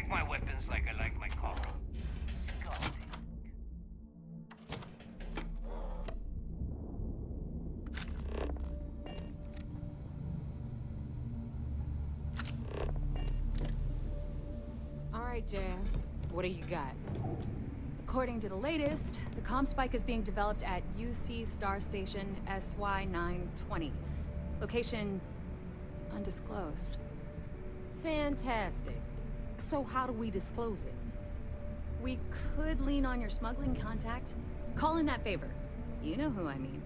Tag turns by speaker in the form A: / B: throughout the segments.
A: like my weapons like I like my coffee. Scalding.
B: All right, Jazz. What do you got?
C: According to the latest, the comm spike is being developed at UC Star Station SY920. Location undisclosed.
B: Fantastic. So how do we disclose it?
C: We could lean on your smuggling contact. Call in that favor. You know who I mean.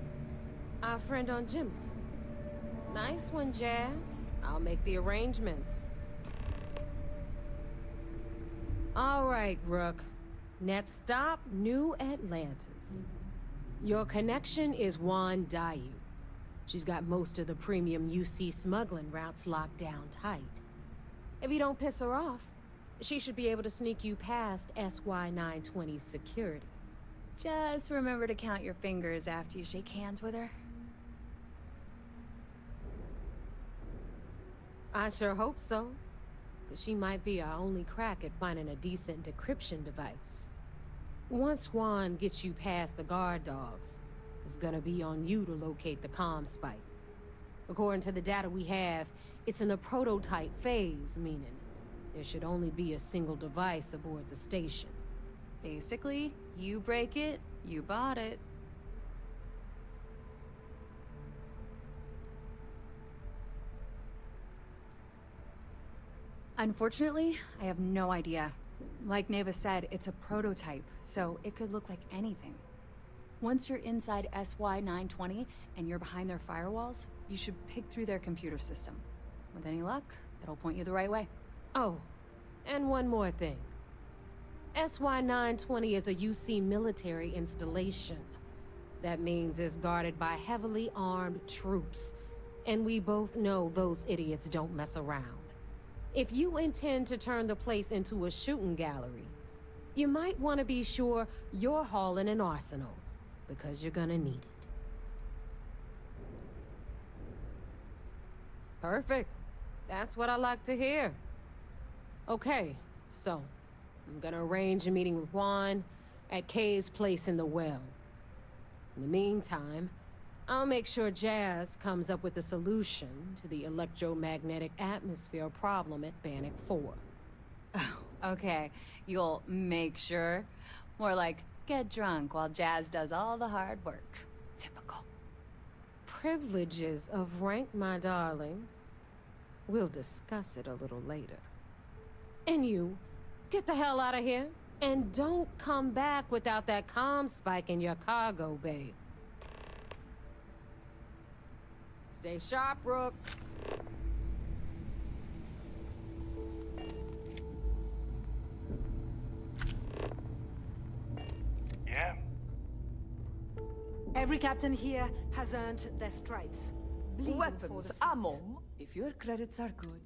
B: Our friend on Jim's. Nice one, Jazz. I'll make the arrangements. All right, Rook. Next stop, New Atlantis. Your connection is Juan Dayu. She's got most of the premium UC smuggling routes locked down tight. If you don't piss her off, she should be able to sneak you past SY920's security.
C: Just remember to count your fingers after you shake hands with her.
B: I sure hope so. Because she might be our only crack at finding a decent decryption device. Once Juan gets you past the guard dogs, it's gonna be on you to locate the comm spike. According to the data we have, it's in the prototype phase, meaning there should only be a single device aboard the station.
C: Basically, you break it, you bought it. Unfortunately, I have no idea. Like Neva said, it's a prototype, so it could look like anything. Once you're inside SY920 and you're behind their firewalls, you should pick through their computer system. With any luck, it'll point you the right way.
B: Oh, and one more thing. SY920 is a UC military installation. That means it's guarded by heavily armed troops. And we both know those idiots don't mess around. If you intend to turn the place into a shooting gallery, you might want to be sure you're hauling an arsenal, because you're gonna need it. Perfect. That's what I like to hear. Okay, so I'm gonna arrange a meeting with Juan at Kay's place in the well. In the meantime, I'll make sure Jazz comes up with a solution to the electromagnetic atmosphere problem at Bannock 4.
C: Okay, you'll make sure. More like, get drunk while Jazz does all the hard work. Typical.
B: Privileges of rank, my darling. We'll discuss it a little later. And you, get the hell out of here. And don't come back without that comm spike in your cargo bay. Stay sharp, Rook.
A: Yeah?
D: Every captain here has earned their stripes. Bleeding for
E: Weapons,
D: the fleet.
E: ammo, if your credits are good.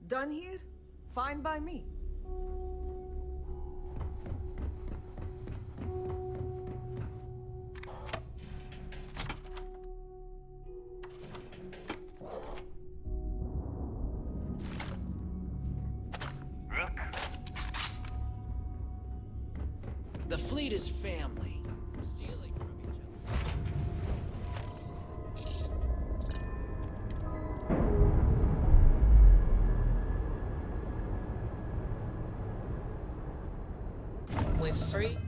E: Done here? Fine by me.
A: Rook,
F: The fleet is family. Stealing from each other.
B: With free.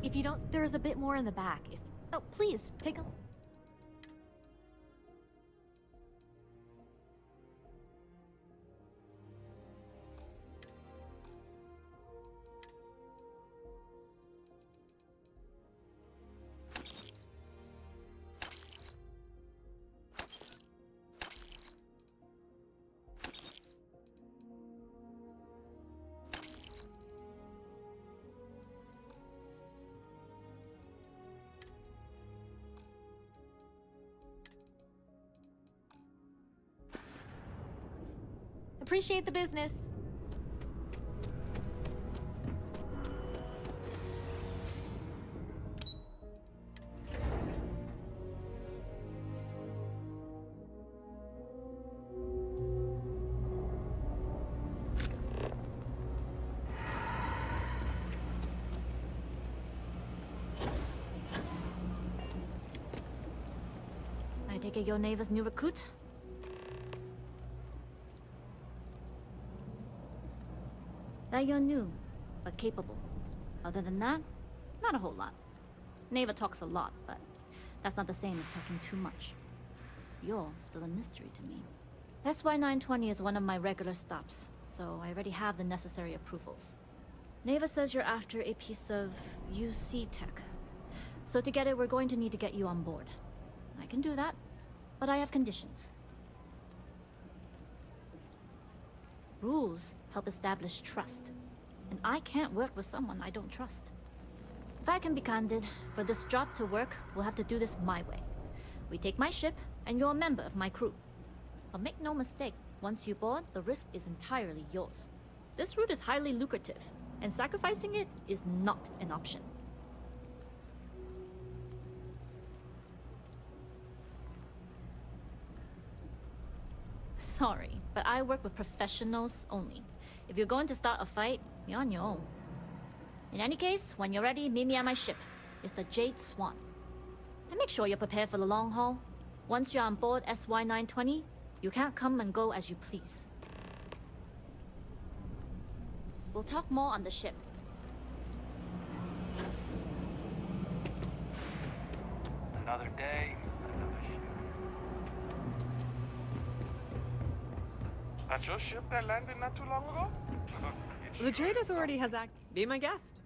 G: If you don't, there's a bit more in the back. If oh, please take a. Appreciate the business. I take it you're Neva's new recruit? That you're new, but capable. Other than that, not a whole lot. Neva talks a lot, but that's not the same as talking too much. You're still a mystery to me. SY920 is one of my regular stops, so I already have the necessary approvals. Neva says you're after a piece of UC tech. So to get it, we're going to need to get you on board. I can do that, but I have conditions. Rules help establish trust, and I can't work with someone I don't trust. If I can be candid, for this job to work, we'll have to do this my way. We take my ship, and you're a member of my crew. But make no mistake, once you board, the risk is entirely yours. This route is highly lucrative, and sacrificing it is not an option. Sorry, but I work with professionals only. If you're going to start a fight, you're on your own. In any case, when you're ready, meet me at my ship. It's the Jade Swan. And make sure you're prepared for the long haul. Once you're on board SY920, you can't come and go as you please. We'll talk more on the ship.
A: another day, another ship.
H: That's your ship that landed not too long ago? It
I: The Jade
H: sure is
I: Authority has act. Be my guest.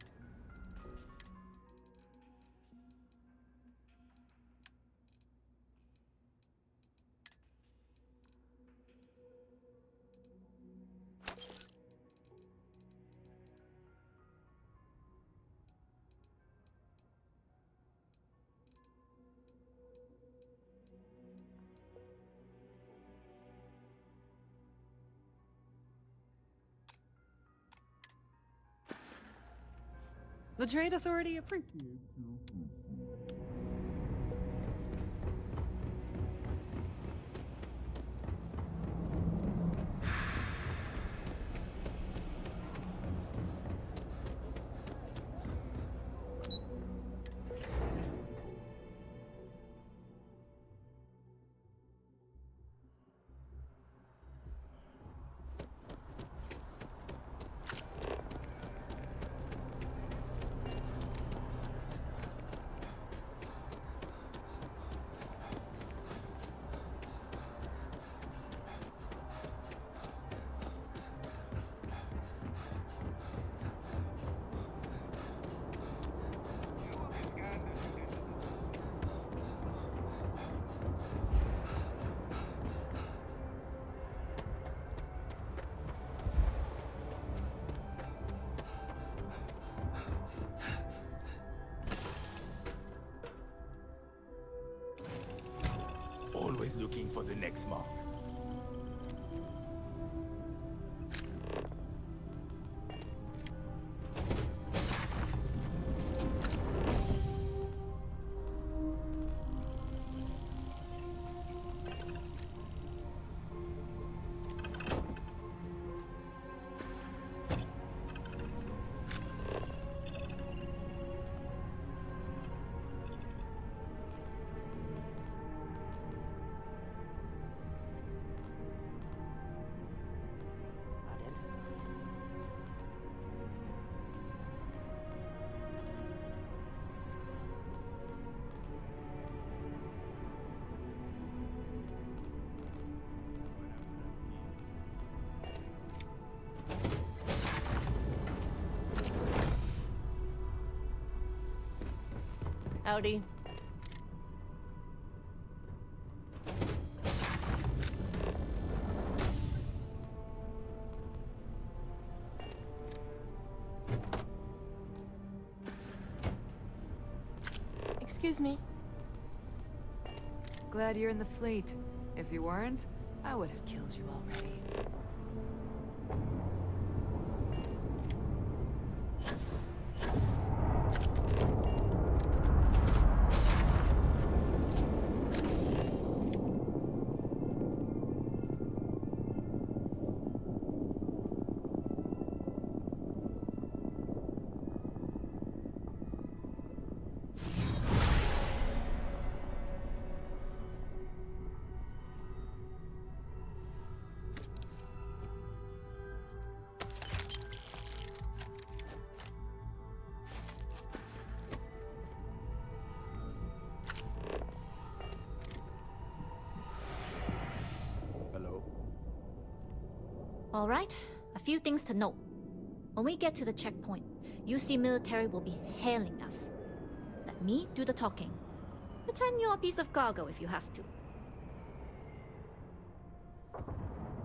I: The Trade Authority appreciates.
J: looking for the next mark.
I: Howdy.
B: Excuse me.
E: Glad you're in the fleet. If you weren't, I would have killed you already.
G: All right, a few things to note. When we get to the checkpoint, UC military will be hailing us. Let me do the talking. Pretend you're a piece of cargo if you have to.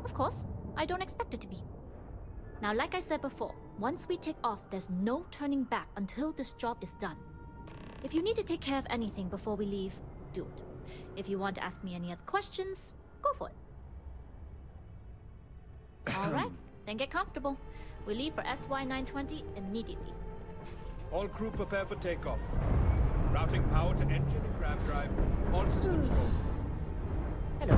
G: Of course, I don't expect it to be. Now, like I said before, once we take off, there's no turning back until this job is done. If you need to take care of anything before we leave, do it. If you want to ask me any other questions, go for it. Alright, then get comfortable. We leave for SY-920 immediately.
K: All crew prepare for takeoff. Routing power to engine and grav drive. All systems go.
B: Hello.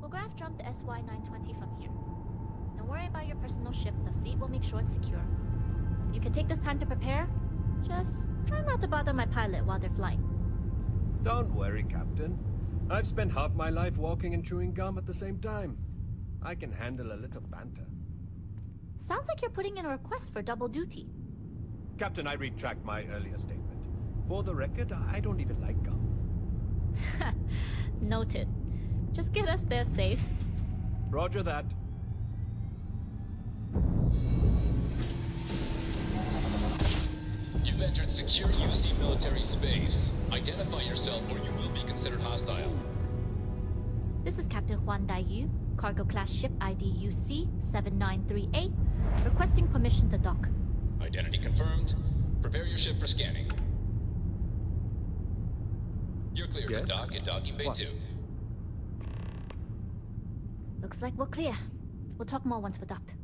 G: We'll grav jump the SY-920 from here. Don't worry about your personal ship. The fleet will make sure it's secure. You can take this time to prepare. Just try not to bother my pilot while they're flying.
K: Don't worry, Captain. I've spent half my life walking and chewing gum at the same time. I can handle a little banter.
G: Sounds like you're putting in a request for double duty.
K: Captain, I retract my earlier statement. For the record, I don't even like gum.
G: Noted. Just get us there safe.
K: Roger that.
L: You've entered secure UC military space. Identify yourself or you will be considered hostile.
G: This is Captain Huan Daiyu, cargo class ship ID UC-7938, requesting permission to dock.
L: Identity confirmed. Prepare your ship for scanning. You're clear to dock in docking bay 2.
G: Looks like we're clear. We'll talk more once we're docked.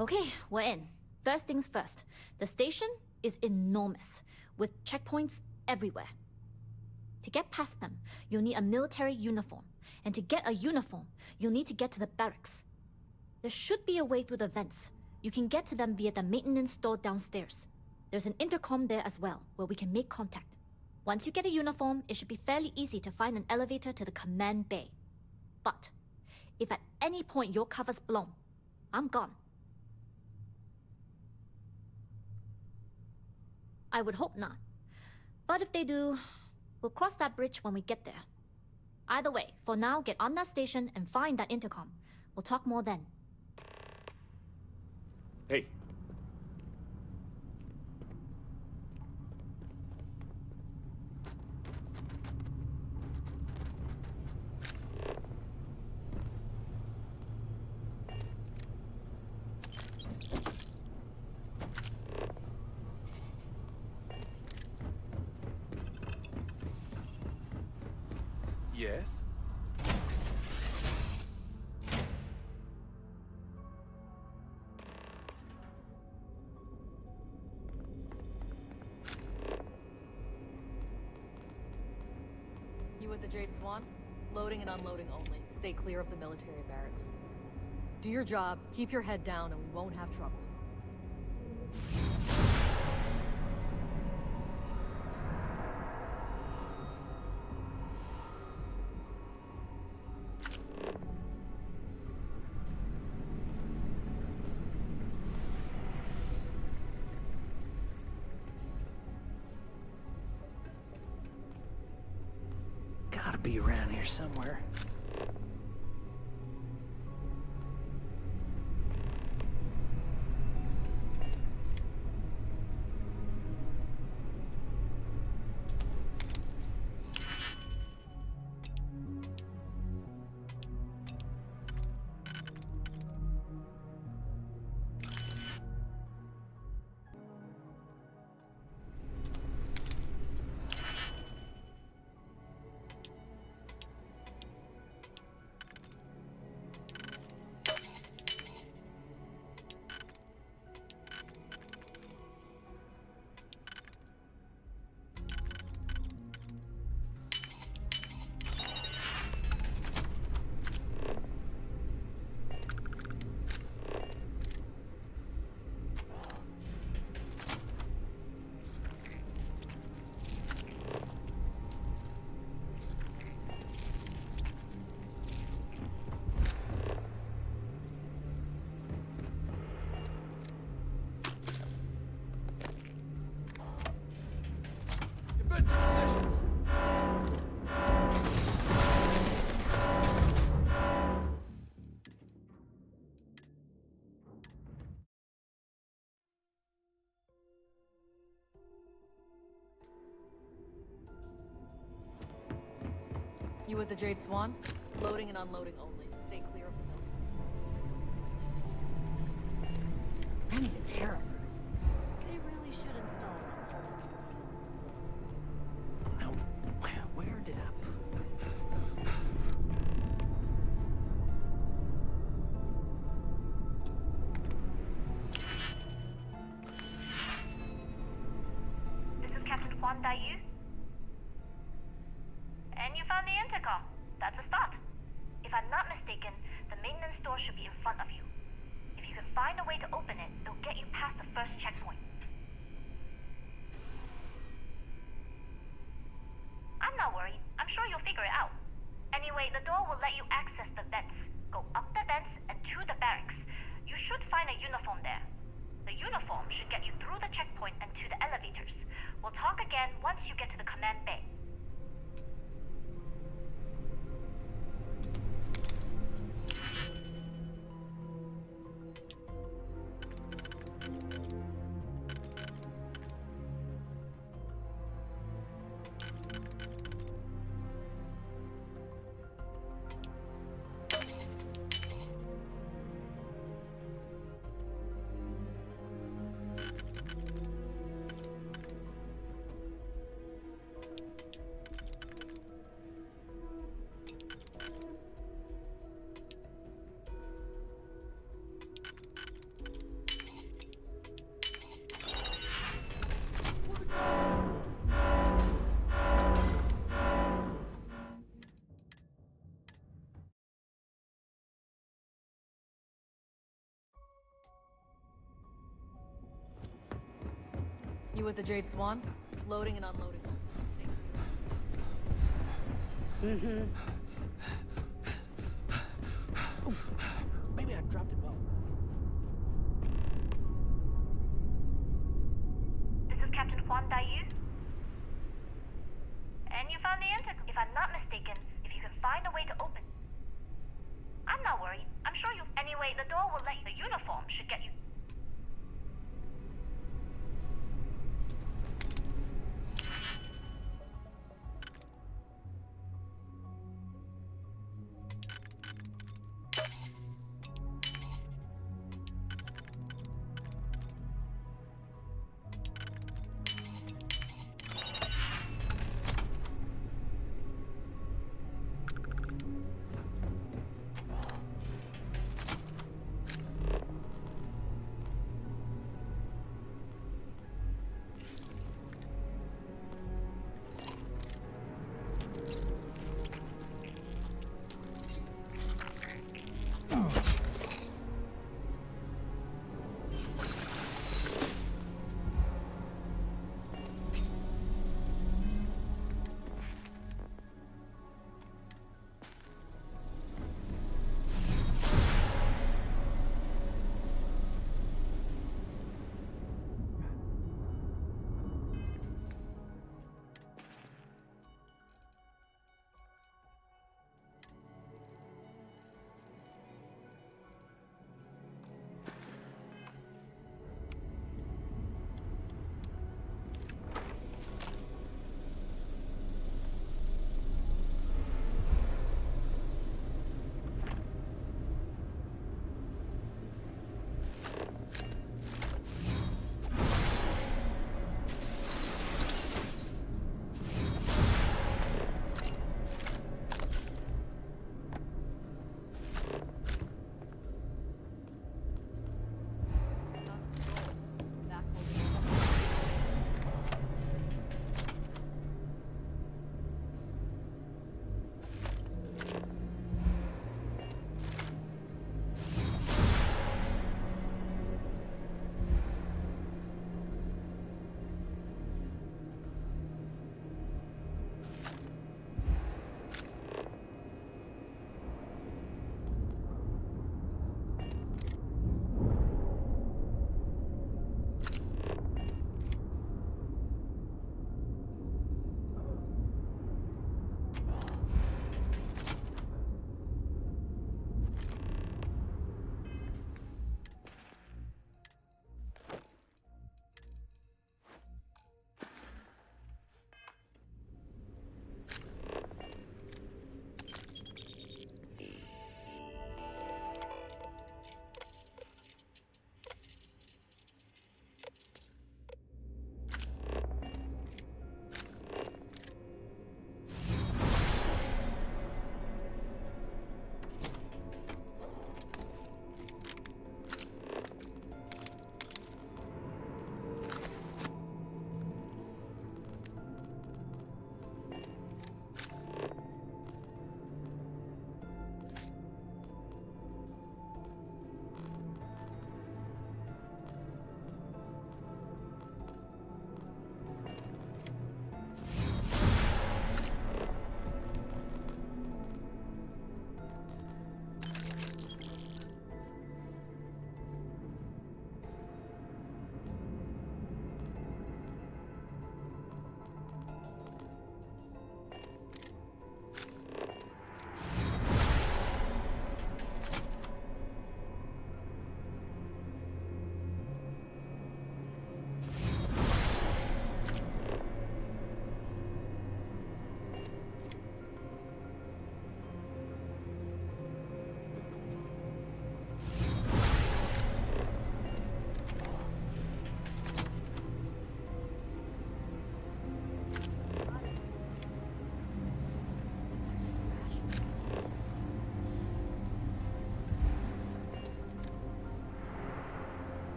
G: Okay, we're in. First things first. The station is enormous, with checkpoints everywhere. To get past them, you'll need a military uniform. And to get a uniform, you'll need to get to the barracks. There should be a way through the vents. You can get to them via the maintenance store downstairs. There's an intercom there as well, where we can make contact. Once you get a uniform, it should be fairly easy to find an elevator to the command bay. But if at any point your cover's blown, I'm gone. I would hope not. But if they do, we'll cross that bridge when we get there. Either way, for now, get on that station and find that intercom. We'll talk more then.
K: Hey.
H: Yes?
J: You with the Jade Swan? Loading and unloading only. Stay clear of the military barracks. Do your job, keep your head down, and we won't have trouble.
F: Gotta be around here somewhere.
K: Defensive positions!
J: You with the Jade Swan? Loading and unloading only. Stay clear of the military.
D: I need a terror.
J: They really should install one.
F: Now, where did I...
M: This is Captain Huan Daiyu. And you found the intercom. That's a start. If I'm not mistaken, the maintenance door should be in front of you. If you can find a way to open it, it'll get you past the first checkpoint. I'm not worried. I'm sure you'll figure it out. Anyway, the door will let you access the vents. Go up the vents and to the barracks. You should find a uniform there. The uniform should get you through the checkpoint and to the elevators. We'll talk again once you get to the command bay.
J: You with the Jade Swan? Loading and unloading.
F: Mm-hmm. Oof. Maybe I dropped it well.
M: This is Captain Huan Daiyu. And you found the intercom. If I'm not mistaken, if you can find a way to open... I'm not worried. I'm sure you... Anyway, the door will let you... The uniform should get you...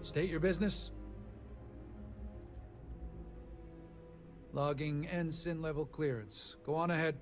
N: State your business. Logging ensign level clearance. Go on ahead.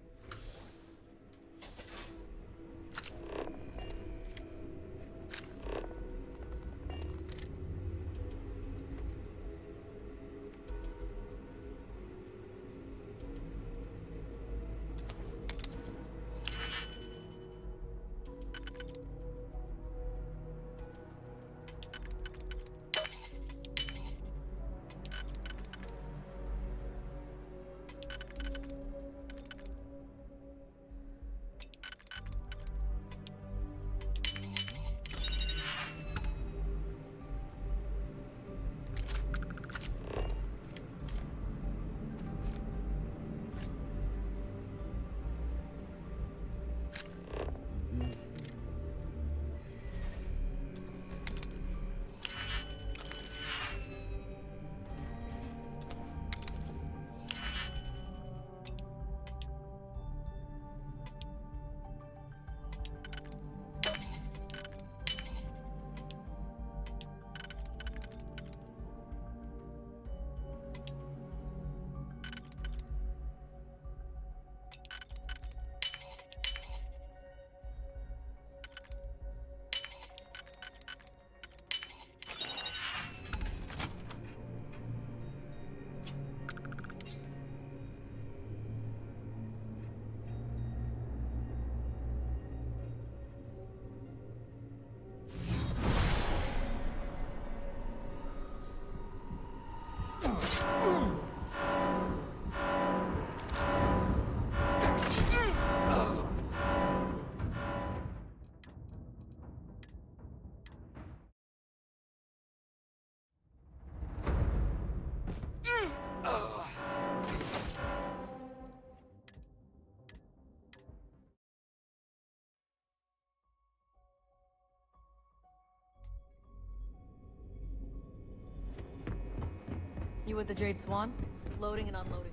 J: You with the Jade Swan? Loading and unloading.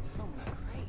J: Someone great.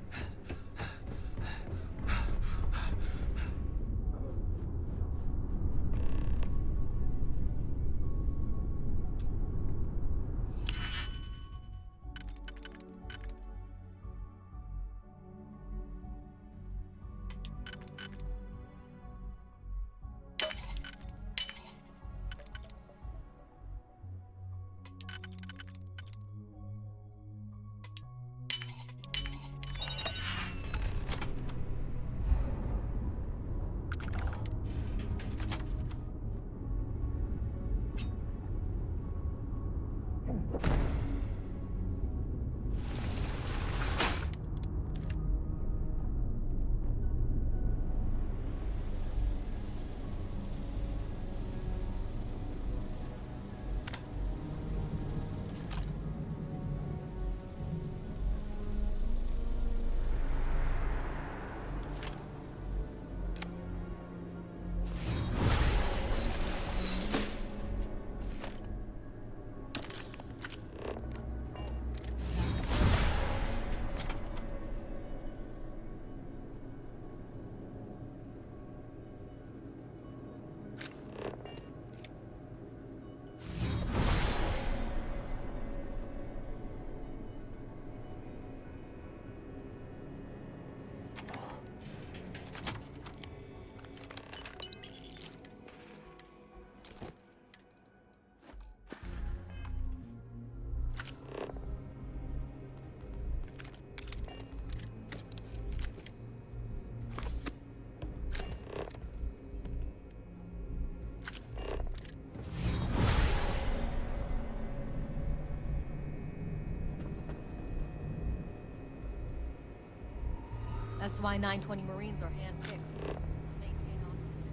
J: That's why 920 Marines are handpicked. To maintain oxygen.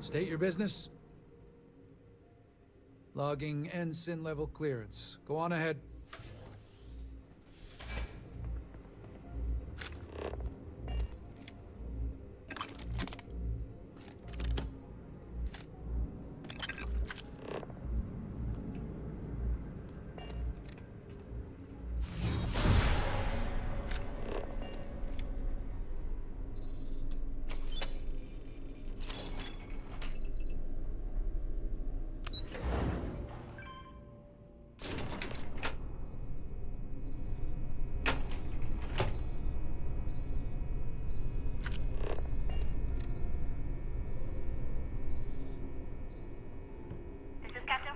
N: State your business. Logging ensign level clearance. Go on ahead.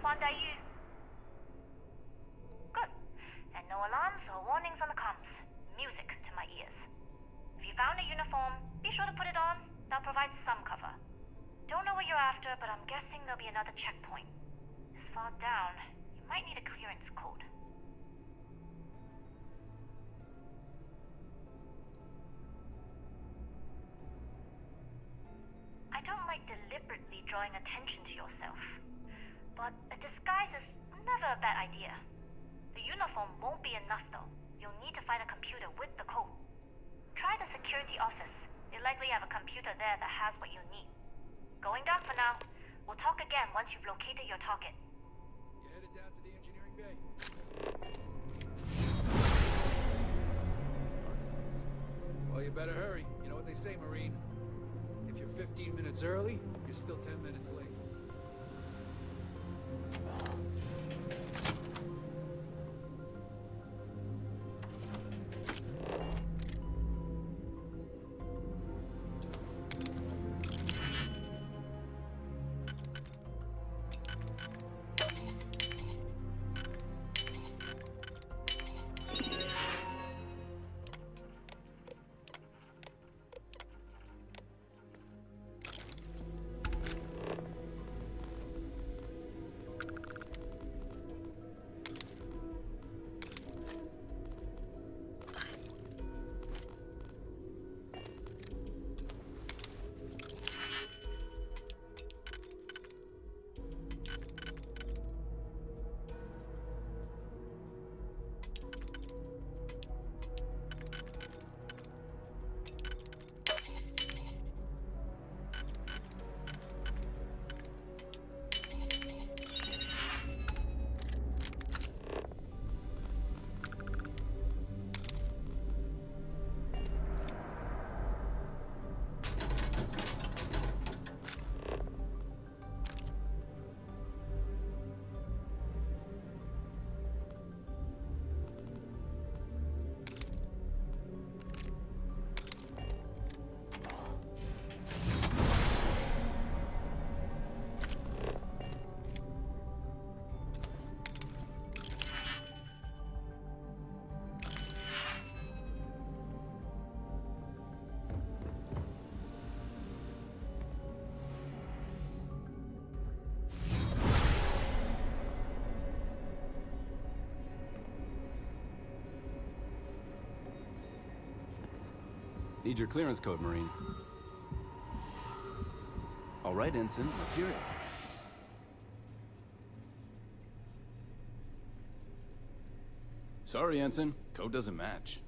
M: Yu. Good. And no alarms or warnings on the comms. Music to my ears. If you found a uniform, be sure to put it on. That'll provide some cover. Don't know what you're after, but I'm guessing there'll be another checkpoint. This far down, you might need a clearance code. I don't like deliberately drawing attention to yourself, but a disguise is never a bad idea. The uniform won't be enough though. You'll need to find a computer with the code. Try the security office. They likely have a computer there that has what you need. Going down for now. We'll talk again once you've located your target.
N: You headed down to the engineering bay? Well, you better hurry. You know what they say, Marine. If you're 15 minutes early, you're still 10 minutes late.
O: Need your clearance code, Marine. All right, Ensign, let's hear it. Sorry, Ensign. Code doesn't match.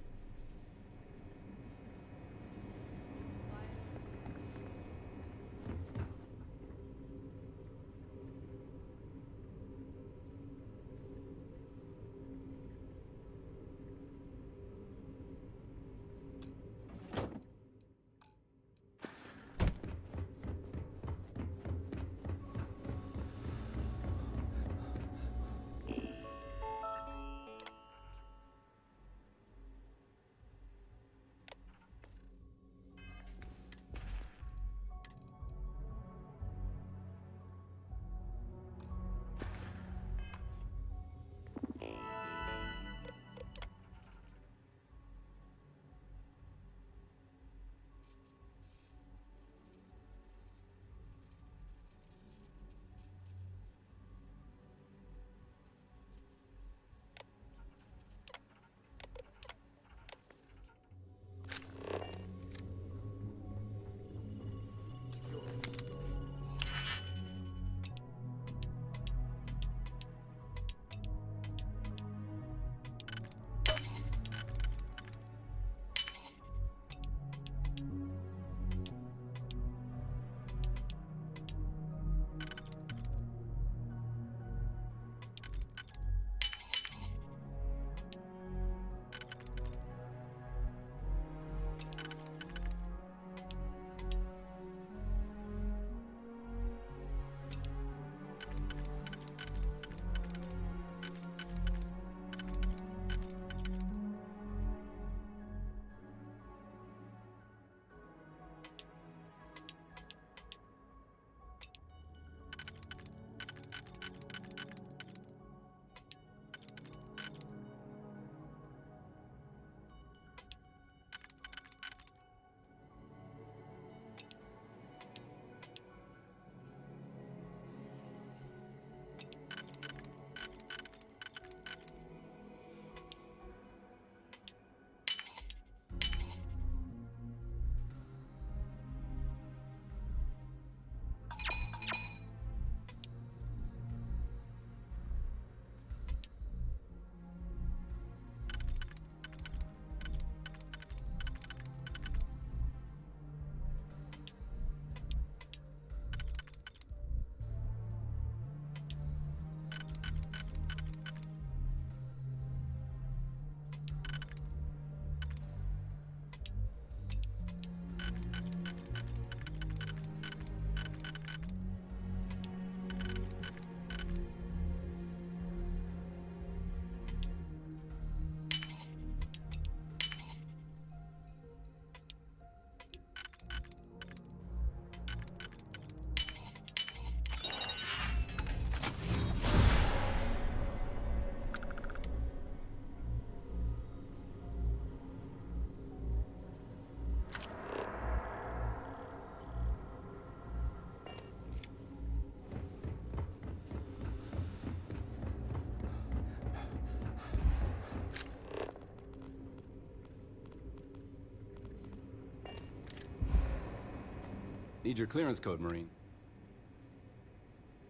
O: Need your clearance code, Marine.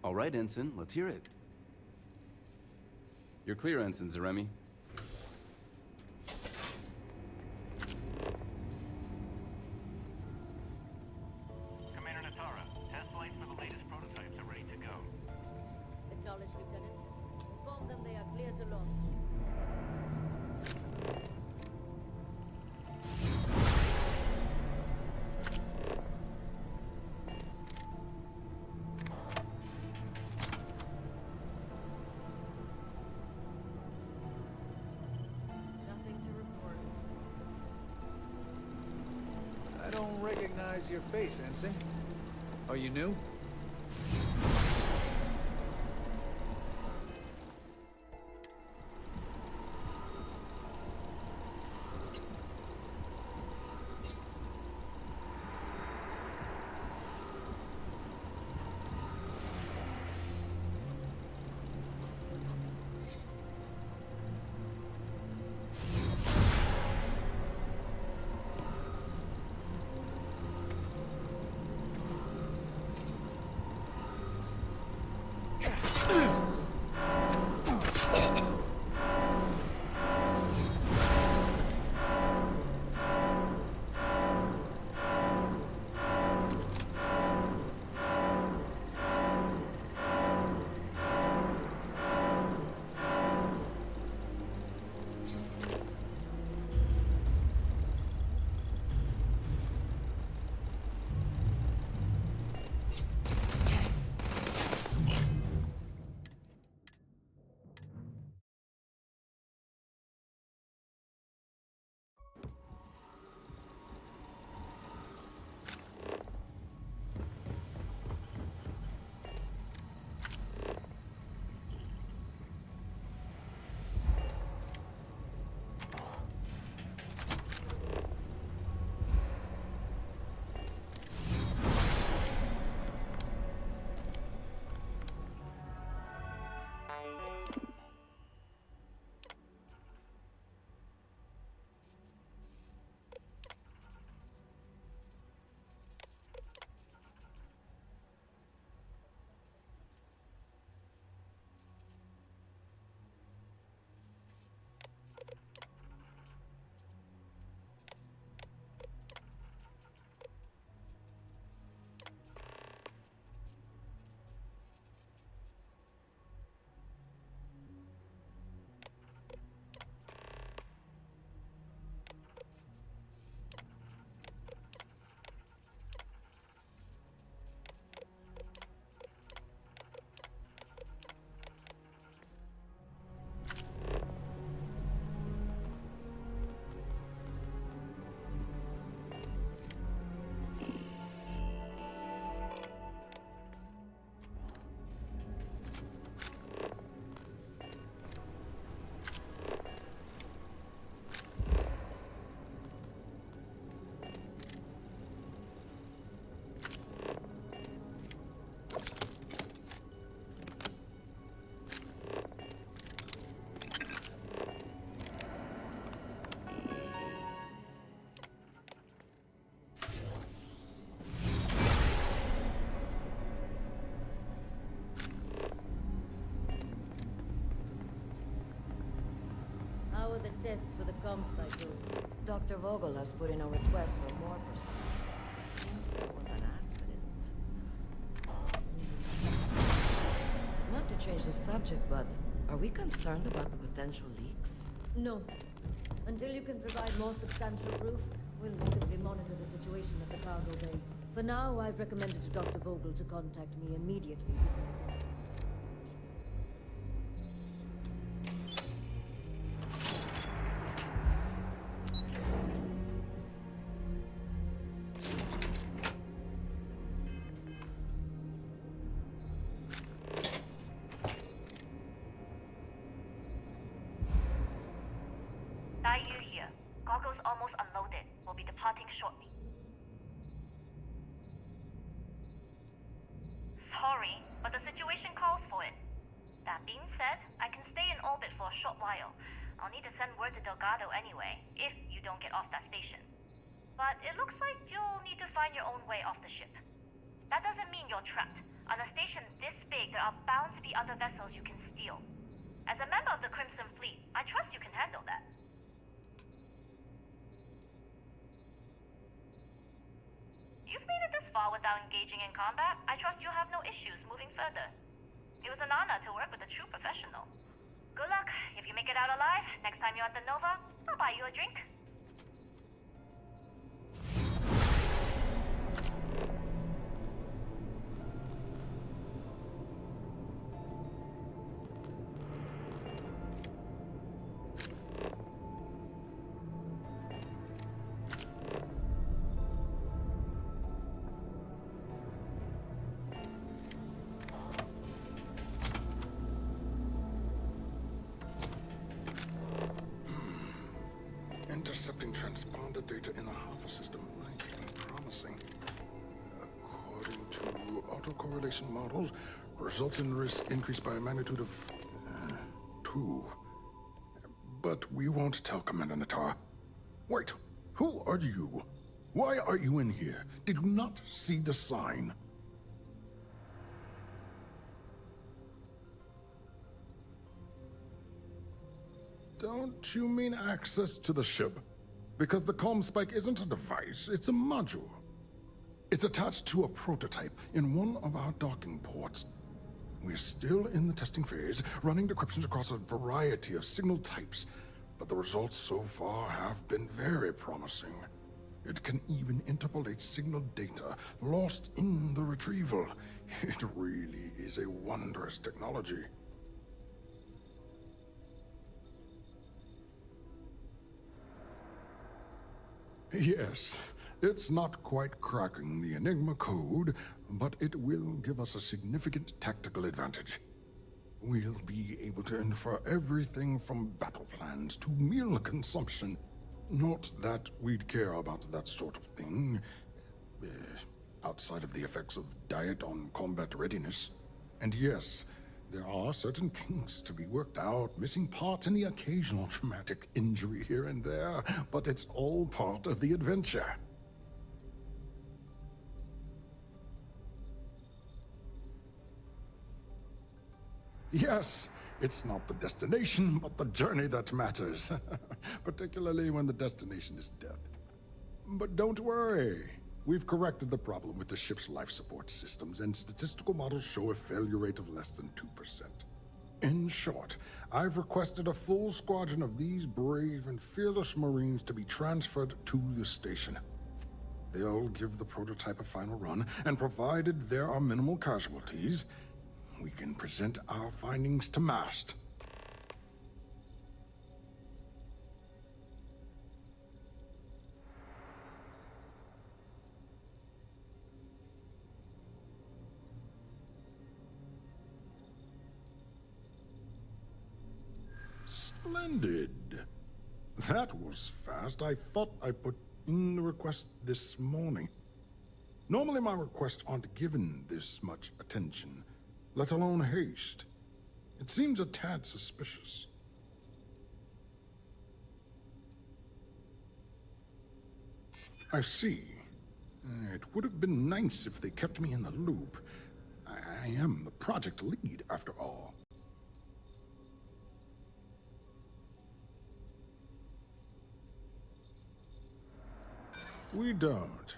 O: All right, Ensign, let's hear it. You're clear, Ensign Zaremi.
A: Commander Natara, test flights for the latest prototypes are ready to go.
P: Acknowledged, Lieutenant. Inform them they are clear to launch.
J: Nothing to report.
N: I don't recognize your face, Ensign. Are you new?
P: How are the tests for the comms spike going?
Q: Dr. Vogel has put in a request for more personnel. It seems there was an accident. Not to change the subject, but are we concerned about the potential leaks?
P: No. Until you can provide more substantial proof, we'll simply monitor the situation at the cargo bay. For now, I've recommended to Dr. Vogel to contact me immediately if he identifies.
M: Yu here. Goggles almost unloaded. We'll be departing shortly. Sorry, but the situation calls for it. That being said, I can stay in orbit for a short while. I'll need to send word to Delgado anyway, if you don't get off that station. But it looks like you'll need to find your own way off the ship. That doesn't mean you're trapped. On a station this big, there are bound to be other vessels you can steal. As a member of the Crimson Fleet, I trust you can handle that. You've made it this far without engaging in combat. I trust you'll have no issues moving further. It was an honor to work with a true professional. Good luck. If you make it out alive, next time you're at the Nova, I'll buy you a drink.
H: Intercepting transponder data in the Alpha system might be promising. According to autocorrelation models, results in risk increased by a magnitude of 2. But we won't tell Commander Natara. Wait, who are you? Why are you in here? Did you not see the sign? Don't you mean access to the ship? Because the comm spike isn't a device, it's a module. It's attached to a prototype in one of our docking ports. We're still in the testing phase, running decryptions across a variety of signal types, but the results so far have been very promising. It can even interpolate signal data lost in the retrieval. It really is a wondrous technology. Yes, it's not quite cracking the Enigma code, but it will give us a significant tactical advantage. We'll be able to infer everything from battle plans to meal consumption. Not that we'd care about that sort of thing, outside of the effects of diet on combat readiness. And yes, there are certain kinks to be worked out, missing parts and the occasional traumatic injury here and there, but it's all part of the adventure. Yes, it's not the destination, but the journey that matters, particularly when the destination is death. But don't worry. We've corrected the problem with the ship's life support systems, and statistical models show a failure rate of less than 2%. In short, I've requested a full squadron of these brave and fearless Marines to be transferred to the station. They'll give the prototype a final run, and provided there are minimal casualties, we can present our findings to MAST. Splendid. That was fast. I thought I put in the request this morning. Normally my requests aren't given this much attention, let alone haste. It seems a tad suspicious. I see. It would have been nice if they kept me in the loop. I am the project lead, after all. We don't.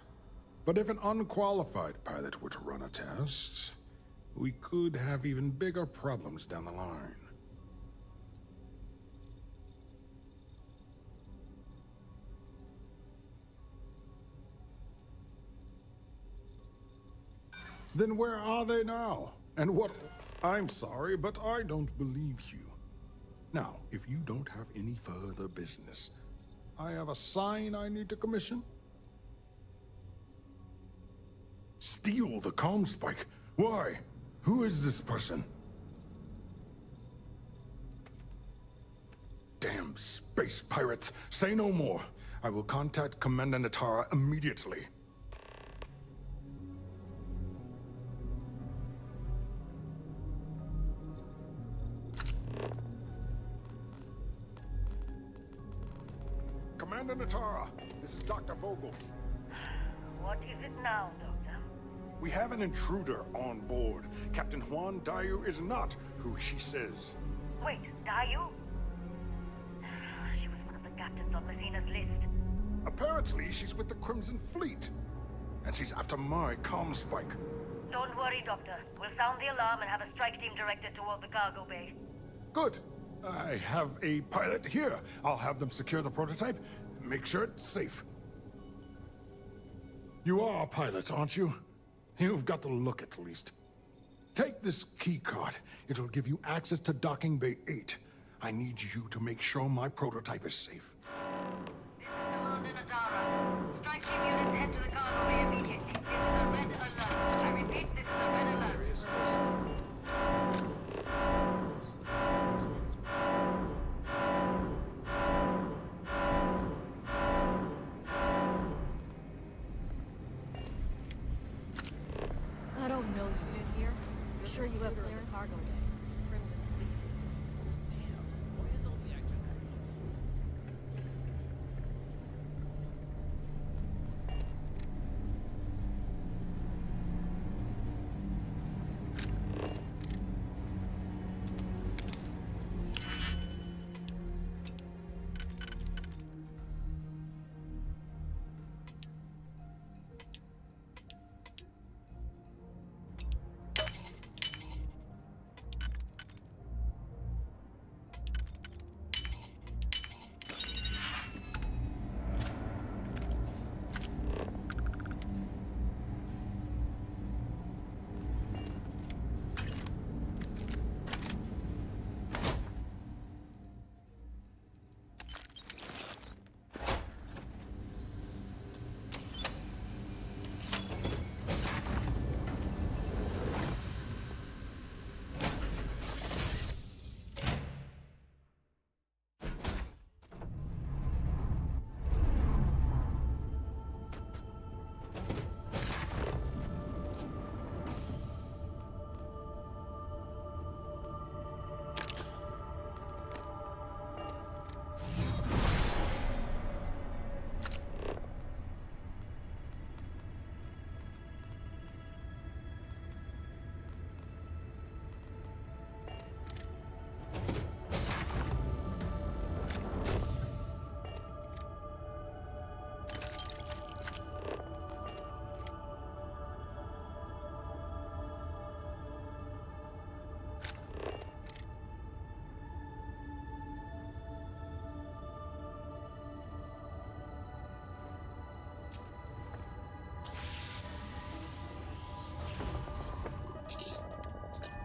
H: But if an unqualified pilot were to run a test, we could have even bigger problems down the line. Then where are they now? And what? I'm sorry, but I don't believe you. Now, if you don't have any further business, I have a sign I need to commission. Steal the comm spike? Why? Who is this person? Damn space pirates! Say no more. I will contact Commander Natara immediately. Commander Natara, this is Dr. Vogel.
D: What is it now, Doctor?
H: We have an intruder on board. Captain Juan Dayu is not who she says.
M: Wait, Dayu? She was one of the captains on Messina's list.
H: Apparently, she's with the Crimson Fleet. And she's after my comm spike.
M: Don't worry, Doctor. We'll sound the alarm and have a strike team directed toward the cargo bay.
H: Good. I have a pilot here. I'll have them secure the prototype. Make sure it's safe. You are a pilot, aren't you? You've got the look, at least. Take this key card. It'll give you access to Docking Bay 8. I need you to make sure my prototype is safe.
M: This is Commander Natara. Strike team units head to the cargo bay immediately. This is a red alert. I repeat, this is a red alert.
J: I don't know you this year. You're sure you have clearance? Cargo bay. Crimson Fleet.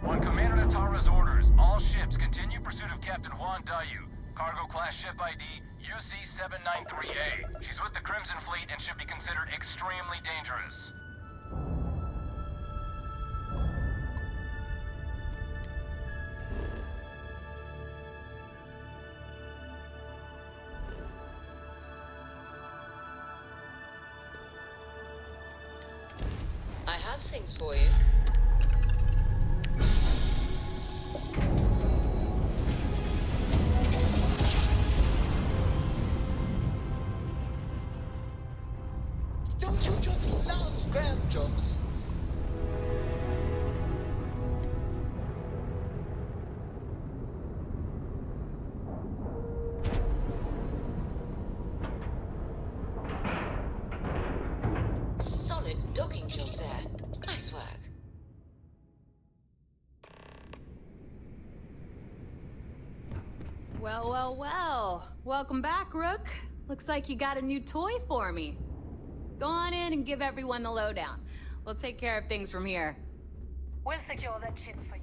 L: On Commander Natara's orders, all ships continue pursuit of Captain Juan Dayu. Cargo class ship ID UC-793A. She's with the Crimson Fleet and should be considered extremely dangerous.
R: I have things for you.
F: Don't you just love grand jumps?
R: Solid docking job there. Nice work.
C: Well, well, well. Welcome back, Rook. Looks like you got a new toy for me. Go on in and give everyone the lowdown. We'll take care of things from here.
M: We'll secure that ship for you.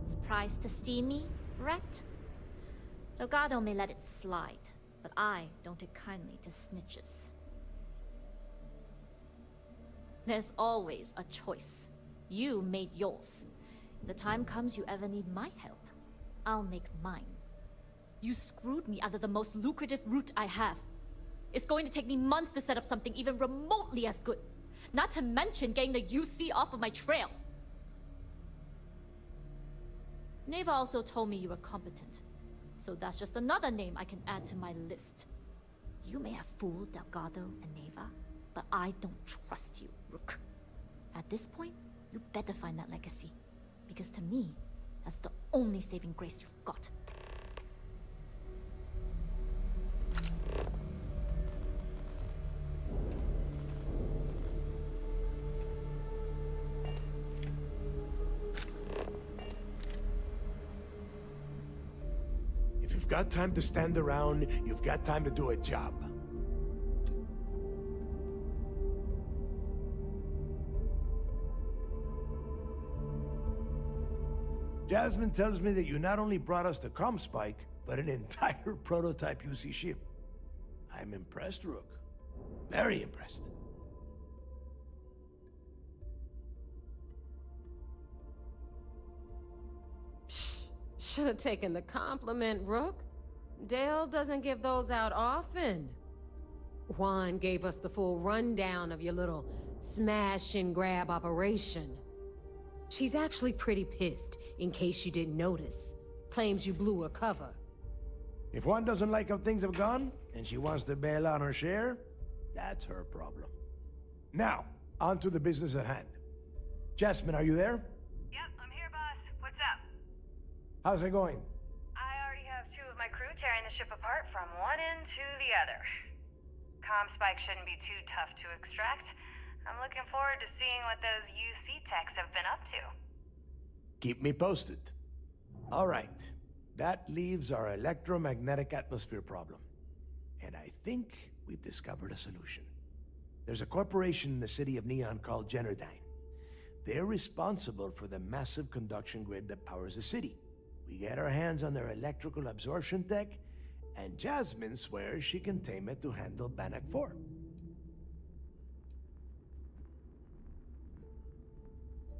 G: Surprised to see me, Rhett? Delgado may let it slide, but I don't take kindly to snitches. There's always a choice. You made yours. If the time comes you ever need my help, I'll make mine. You screwed me out of the most lucrative route I have. It's going to take me months to set up something even remotely as good. Not to mention getting the UC off of my trail. Neva also told me you were competent. So that's just another name I can add to my list. You may have fooled Delgado and Neva, but I don't trust you, Rook. At this point, you better find that legacy. Because to me, that's the only saving grace you've got.
S: If you've got time to stand around, you've got time to do a job. Jasmine tells me that you not only brought us the ComSpike, but an entire prototype UC ship. I'm impressed, Rook. Very impressed.
B: Should have taken the compliment, Rook. Dale doesn't give those out often. Juan gave us the full rundown of your little smash and grab operation. She's actually pretty pissed, in case you didn't notice. Claims you blew her cover.
S: If one doesn't like how things have gone, and she wants to bail on her share, that's her problem. Now, on to the business at hand. Jasmine, are you there?
T: Yep, I'm here, boss. What's up?
S: How's it going?
T: I already have 2 of my crew tearing the ship apart from one end to the other. ComSpike shouldn't be too tough to extract. I'm looking forward to seeing what those UC techs have been up to.
S: Keep me posted. All right. That leaves our electromagnetic atmosphere problem. And I think we've discovered a solution. There's a corporation in the city of Neon called Generdyne. They're responsible for the massive conduction grid that powers the city. We get our hands on their electrical absorption tech, and Jasmine swears she can tame it to handle Bannock 4.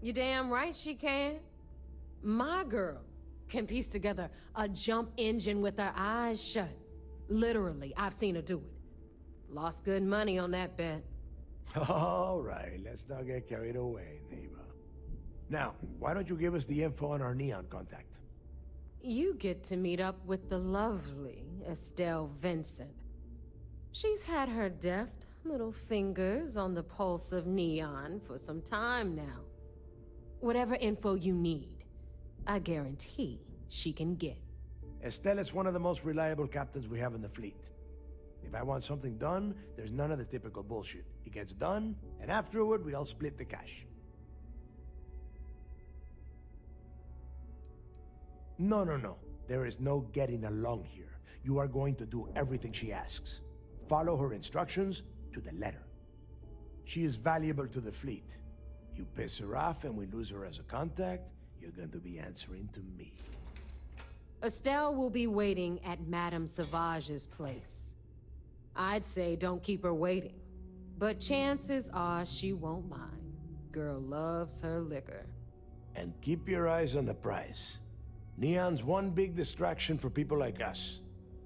B: You damn right she can. My girl can piece together a jump engine with her eyes shut. Literally, I've seen her do it. Lost good money on that bet.
S: All right, let's not get carried away, Neva. Now, why don't you give us the info on our Neon contact?
B: You get to meet up with the lovely Estelle Vincent. She's had her deft little fingers on the pulse of Neon for some time now. Whatever info you need, I guarantee she can get.
S: Estelle is one of the most reliable captains we have in the fleet. If I want something done, there's none of the typical bullshit. It gets done, and afterward, we all split the cash. No. There is no getting along here. You are going to do everything she asks. Follow her instructions to the letter. She is valuable to the fleet. You piss her off and we lose her as a contact, you're going to be answering to me.
B: Estelle will be waiting at Madame Sauvage's place. I'd say don't keep her waiting, but chances are she won't mind. Girl loves her liquor.
S: And keep your eyes on the prize. Neon's one big distraction for people like us,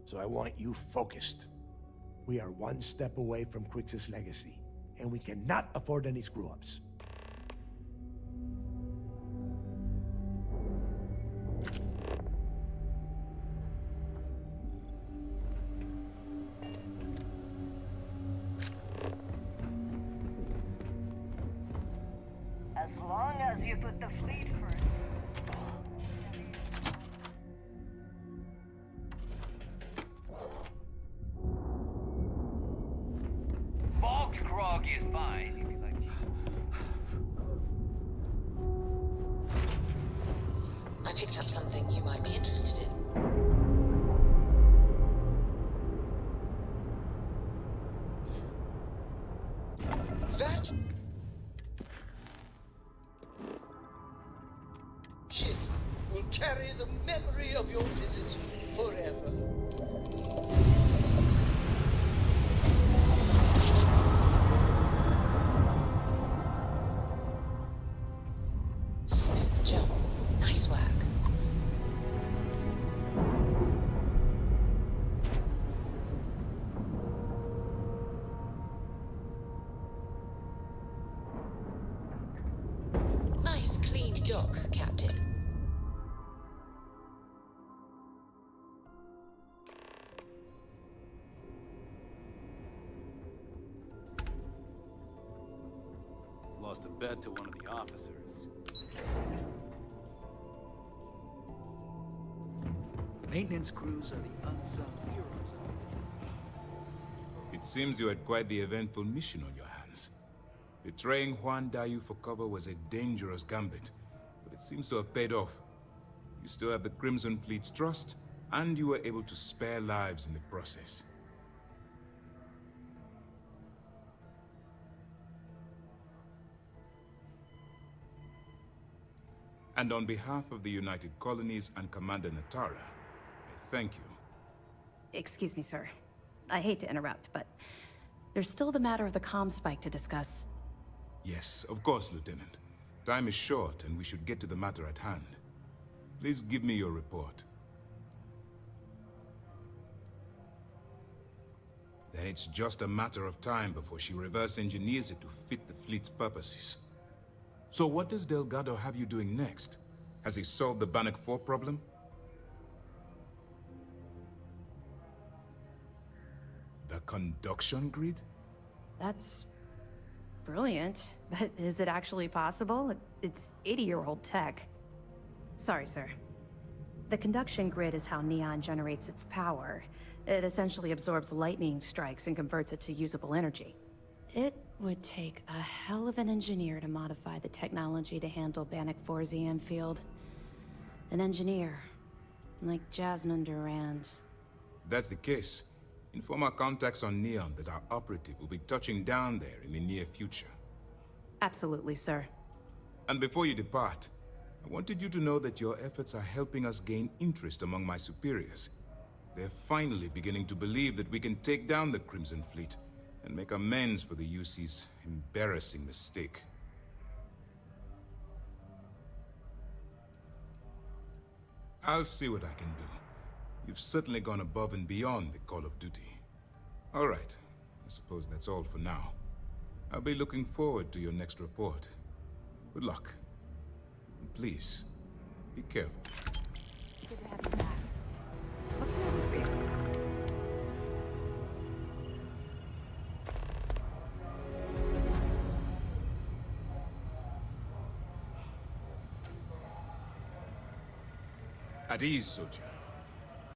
S: so I want you focused. We are one step away from Crix's legacy, and we cannot afford any screw-ups.
T: As long as you put the fleet first.
U: Box grog is fine. If you like.
R: I picked up something you might be interested in.
F: That ship will carry the memory of your visit forever.
R: dock, Captain.
O: Lost a bet to one of the officers.
N: Maintenance crews are the unsung heroes of the mission.
I: It seems you had quite the eventful mission on your hands. Betraying Juan Dayu for cover was a dangerous gambit, but it seems to have paid off. You still have the Crimson Fleet's trust, and you were able to spare lives in the process. And on behalf of the United Colonies and Commander Natara, I thank you.
V: Excuse me, sir. I hate to interrupt, but there's still the matter of the comm spike to discuss.
I: Yes, of course, Lieutenant. Time is short, and we should get to the matter at hand. Please give me your report. Then it's just a matter of time before she reverse engineers it to fit the fleet's purposes. So what does Delgado have you doing next? Has he solved the Bannock 4 problem? The conduction grid?
V: That's brilliant, but is it actually possible? It's 80-year-old tech. Sorry, sir. The conduction grid is how Neon generates its power. It essentially absorbs lightning strikes and converts it to usable energy. It would take a hell of an engineer to modify the technology to handle Bannock 4's EM field. An engineer, like Jasmine Durand.
I: That's the case. Inform our contacts on Neon that our operative will be touching down there in the near future.
V: Absolutely, sir.
I: And before you depart, I wanted you to know that your efforts are helping us gain interest among my superiors. They're finally beginning to believe that we can take down the Crimson Fleet and make amends for the UC's embarrassing mistake. I'll see what I can do. You've certainly gone above and beyond the call of duty. All right. I suppose that's all for now. I'll be looking forward to your next report. Good luck. And please, be careful.
V: Good to have you back. What can I do for you?
I: At ease, soldier.